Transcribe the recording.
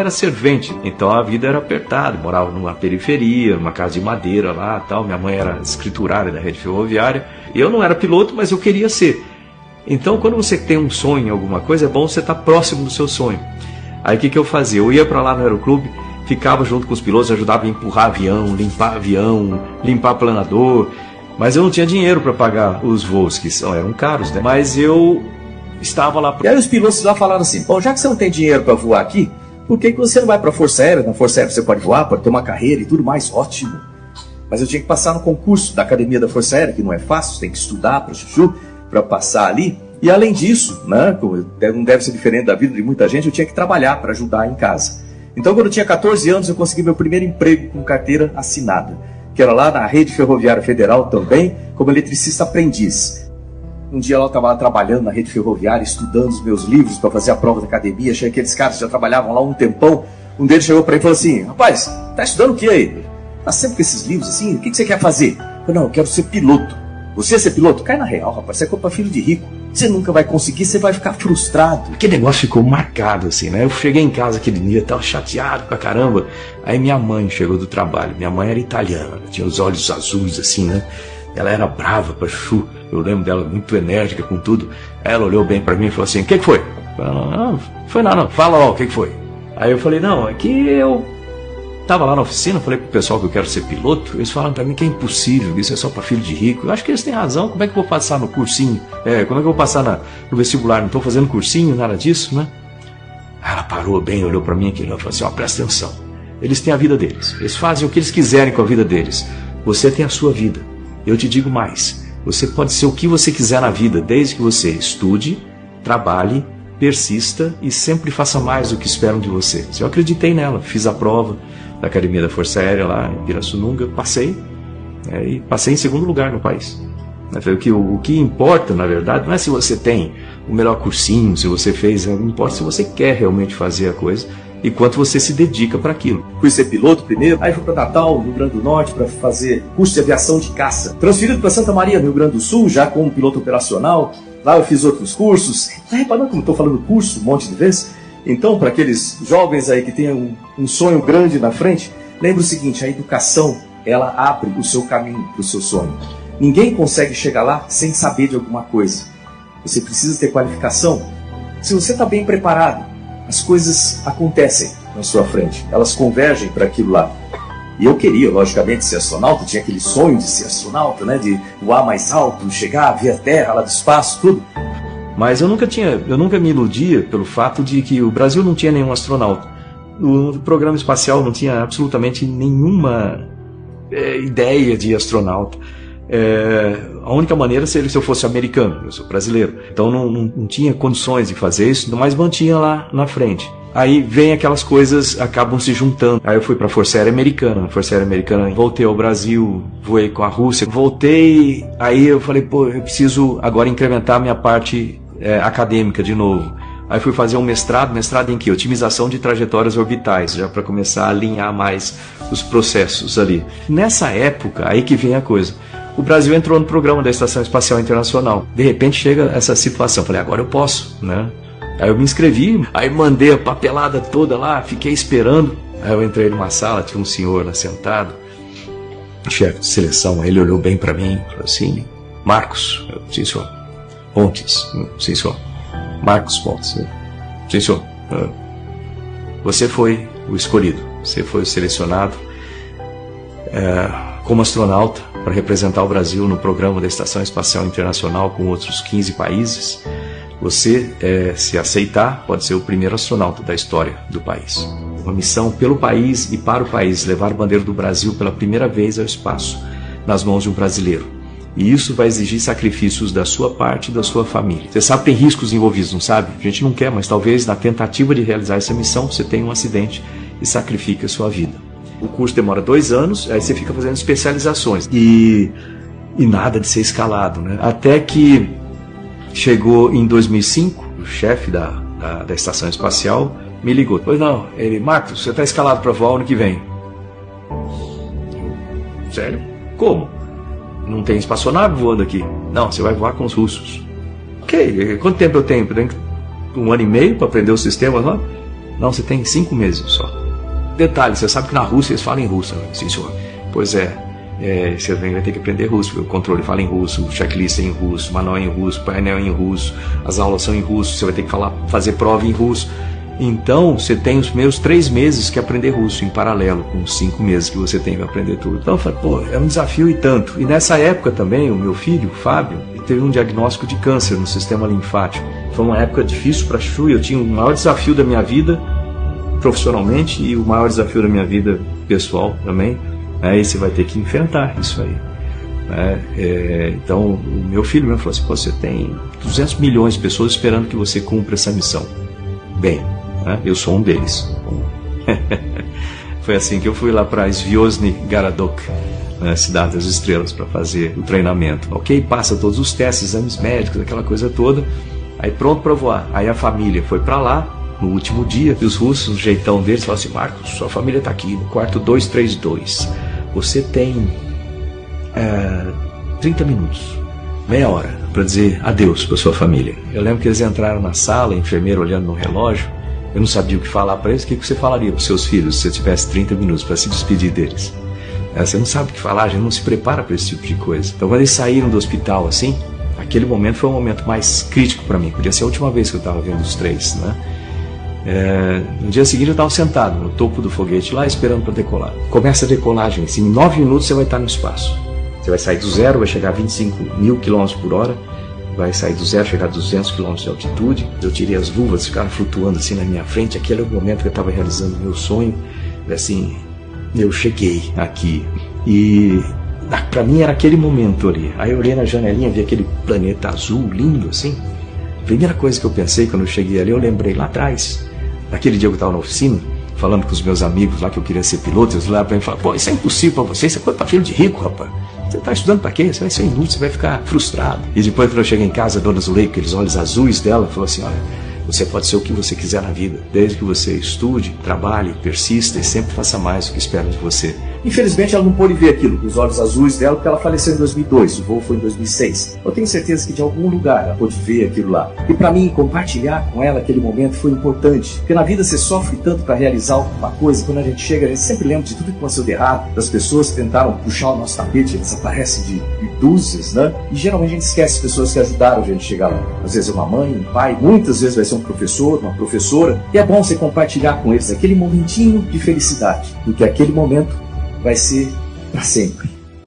era servente, então a vida era apertada, morava numa periferia, numa casa de madeira lá, tal. Minha mãe era escriturária da rede ferroviária. Eu não era piloto, mas eu queria ser. Então, quando você tem um sonho em alguma coisa, é bom você estar próximo do seu sonho. Aí o que eu fazia? Eu ia para lá no aeroclube, ficava junto com os pilotos, ajudava a empurrar avião, limpar planador, mas eu não tinha dinheiro para pagar os voos, que eram caros, né? Mas eu estava lá. E aí os pilotos lá falaram assim: bom, já que você não tem dinheiro para voar aqui, por que você não vai para a Força Aérea? Na Força Aérea você pode voar, pode ter uma carreira e tudo mais, ótimo. Mas eu tinha que passar no concurso da Academia da Força Aérea, que não é fácil, você tem que estudar para chuchu, para passar ali. E além disso, né, não deve ser diferente da vida de muita gente, eu tinha que trabalhar para ajudar em casa. Então, quando eu tinha 14 anos, eu consegui meu primeiro emprego com carteira assinada, que era lá na Rede Ferroviária Federal também, como eletricista aprendiz. Um dia lá eu estava trabalhando na Rede Ferroviária, estudando os meus livros para fazer a prova da academia. Achei que aqueles caras já trabalhavam lá um tempão. Um deles chegou para mim e falou assim: rapaz, tá estudando o que aí? Tá sempre com esses livros assim? O que você quer fazer? Eu falei: não, eu quero ser piloto. Você ser piloto? Cai na real, rapaz. Você é culpa filho de rico. Você nunca vai conseguir, você vai ficar frustrado. Aquele negócio ficou marcado, assim, né? Eu cheguei em casa aquele dia, tava chateado pra caramba. Aí minha mãe chegou do trabalho. Minha mãe era italiana, tinha os olhos azuis, assim, né? Ela era brava pra chuchu. Eu lembro dela muito enérgica com tudo. Ela olhou bem pra mim e falou assim: o que foi? Eu falei: não foi nada, não. Fala ó, o que foi? Aí eu falei: não, é que eu tava lá na oficina, falei pro pessoal que eu quero ser piloto. Eles falaram pra mim que é impossível, isso é só pra filho de rico. Eu acho que eles têm razão. Como é que eu vou passar no cursinho? Como é que eu vou passar no vestibular? Não tô fazendo cursinho, nada disso, né? Ela parou bem, olhou pra mim aqui e falou assim: ó, presta atenção. Eles têm a vida deles. Eles fazem o que eles quiserem com a vida deles. Você tem a sua vida. Eu te digo mais. Você pode ser o que você quiser na vida, desde que você estude, trabalhe, persista e sempre faça mais do que esperam de você. Eu acreditei nela, fiz a prova da Academia da Força Aérea lá em Pirassununga, passei, e passei em segundo lugar no país. O que importa, na verdade, não é se você tem o melhor cursinho, se você fez, não importa se você quer realmente fazer a coisa e quanto você se dedica para aquilo. Fui ser piloto primeiro, aí fui para Natal, no Rio Grande do Norte, para fazer curso de aviação de caça. Transferido para Santa Maria, no Rio Grande do Sul, já como piloto operacional. Lá eu fiz outros cursos. Tá reparando como estou falando curso um monte de vezes? Então, para aqueles jovens aí que têm um sonho grande na frente, lembre o seguinte: a educação, ela abre o seu caminho para o seu sonho. Ninguém consegue chegar lá sem saber de alguma coisa. Você precisa ter qualificação. Se você está bem preparado, as coisas acontecem na sua frente. Elas convergem para aquilo lá. E eu queria, logicamente, ser astronauta. Tinha aquele sonho de ser astronauta, né? De voar mais alto, chegar, ver a Terra lá do espaço, tudo. Mas eu nunca me iludia pelo fato de que o Brasil não tinha nenhum astronauta. O programa espacial não tinha absolutamente nenhuma ideia de astronauta. A única maneira seria se eu fosse americano, eu sou brasileiro. Então não tinha condições de fazer isso, mas mantinha lá na frente. Aí vem aquelas coisas, acabam se juntando. Aí eu fui para a Força Aérea Americana. Na Força Aérea Americana voltei ao Brasil, voei com a Rússia. Voltei, aí eu falei: pô, eu preciso agora incrementar a minha parte acadêmica de novo. Aí fui fazer um mestrado em que? Otimização de trajetórias orbitais, já para começar a alinhar mais os processos ali. Nessa época, aí que vem a coisa. O Brasil entrou no programa da Estação Espacial Internacional. De repente chega essa situação. Falei: agora eu posso, né? Aí eu me inscrevi, aí mandei a papelada toda lá, fiquei esperando. Aí eu entrei numa sala, tinha um senhor lá sentado, chefe de seleção. Ele olhou bem para mim e falou assim: Marcos, sim senhor. Pontes, sim senhor. Marcos Pontes, sim senhor. Você foi o escolhido, você foi o selecionado como astronauta para representar o Brasil no programa da Estação Espacial Internacional com outros 15 países. Você, se aceitar, pode ser o primeiro astronauta da história do país. Uma missão pelo país e para o país, levar a bandeira do Brasil pela primeira vez ao espaço, nas mãos de um brasileiro. E isso vai exigir sacrifícios da sua parte e da sua família. Você sabe que tem riscos envolvidos, não sabe? A gente não quer, mas talvez na tentativa de realizar essa missão você tenha um acidente e sacrifique a sua vida. O curso demora 2 anos, aí você fica fazendo especializações. E nada de ser escalado, né? Até que chegou em 2005, o chefe da Estação Espacial me ligou. Pois não, ele: Marcos, você está escalado para voar ano que vem. Sério? Como? Não tem espaçonave voando aqui? Não, você vai voar com os russos. Ok, quanto tempo eu tenho? 1 ano e meio para aprender os sistemas lá? Não, você tem 5 meses só. Detalhe, você sabe que na Rússia eles falam em russo, né? Sim, senhor. Pois é, você vai ter que aprender russo, porque o controle fala em russo, o checklist é em russo, o manual é em russo, o painel é em russo, as aulas são em russo, você vai ter que fazer prova em russo. Então, você tem os primeiros 3 meses que aprender russo em paralelo, com os 5 meses que você tem para aprender tudo. Então, eu falei, pô, é um desafio e tanto. E nessa época também, o meu filho, o Fábio, teve um diagnóstico de câncer no sistema linfático. Foi uma época difícil para a Chu, eu tinha o maior desafio da minha vida profissionalmente e o maior desafio da minha vida pessoal também. E você vai ter que enfrentar isso aí. Então, o meu filho mesmo falou assim, pô, você tem 200 milhões de pessoas esperando que você cumpra essa missão. Bem, eu sou um deles. Foi assim que eu fui lá para Zvyozny Garadok, Cidade das Estrelas, para fazer o treinamento. Ok, passa todos os testes, exames médicos, aquela coisa toda. Aí pronto para voar. Aí a família foi para lá no último dia. E os russos, no jeitão deles, falaram assim, Marcos, sua família está aqui no quarto 232. Você tem 30 minutos, meia hora, para dizer adeus para sua família. Eu lembro que eles entraram na sala, a enfermeira olhando no relógio. Eu não sabia o que falar para eles. O que você falaria para os seus filhos se você tivesse 30 minutos para se despedir deles? Você não sabe o que falar, a gente não se prepara para esse tipo de coisa. Então, quando eles saíram do hospital assim, aquele momento foi o momento mais crítico para mim. Podia ser a última vez que eu estava vendo os 3, né? No dia seguinte eu estava sentado no topo do foguete lá, esperando para decolar. Começa a decolagem, assim, em 9 minutos você vai estar no espaço. Você vai sair do zero, vai chegar a 25 mil km por hora, vai sair do zero, chegar a 200 km de altitude. Eu tirei as luvas, ficaram flutuando assim na minha frente. Aquele era o momento que eu estava realizando o meu sonho. Assim, eu cheguei aqui e para mim era aquele momento ali. Aí eu olhei na janelinha, vi aquele planeta azul lindo assim. A primeira coisa que eu pensei quando eu cheguei ali, eu lembrei lá atrás, naquele dia que eu estava na oficina, falando com os meus amigos lá que eu queria ser piloto. Eles olharam para mim e falaram, pô, isso é impossível para você, isso é coisa para filho de rico, rapaz. Você está estudando para quê? Você vai ser inútil, você vai ficar frustrado. E depois, quando eu cheguei em casa, a dona Zuleika, aqueles olhos azuis dela, falou assim, olha, você pode ser o que você quiser na vida, desde que você estude, trabalhe, persista e sempre faça mais do que esperam de você. Infelizmente, ela não pôde ver aquilo com os olhos azuis dela, porque ela faleceu em 2002, o voo foi em 2006. Eu tenho certeza que de algum lugar ela pôde ver aquilo lá. E para mim, compartilhar com ela aquele momento foi importante, porque na vida você sofre tanto para realizar alguma coisa, quando a gente chega, a gente sempre lembra de tudo que aconteceu de errado, das pessoas que tentaram puxar o nosso tapete, eles aparecem de dúzias, né? E geralmente a gente esquece as pessoas que ajudaram a gente a chegar lá. Às vezes é uma mãe, um pai, muitas vezes vai ser um professor, uma professora, e é bom você compartilhar com eles aquele momentinho de felicidade, porque aquele momento vai ser para sempre.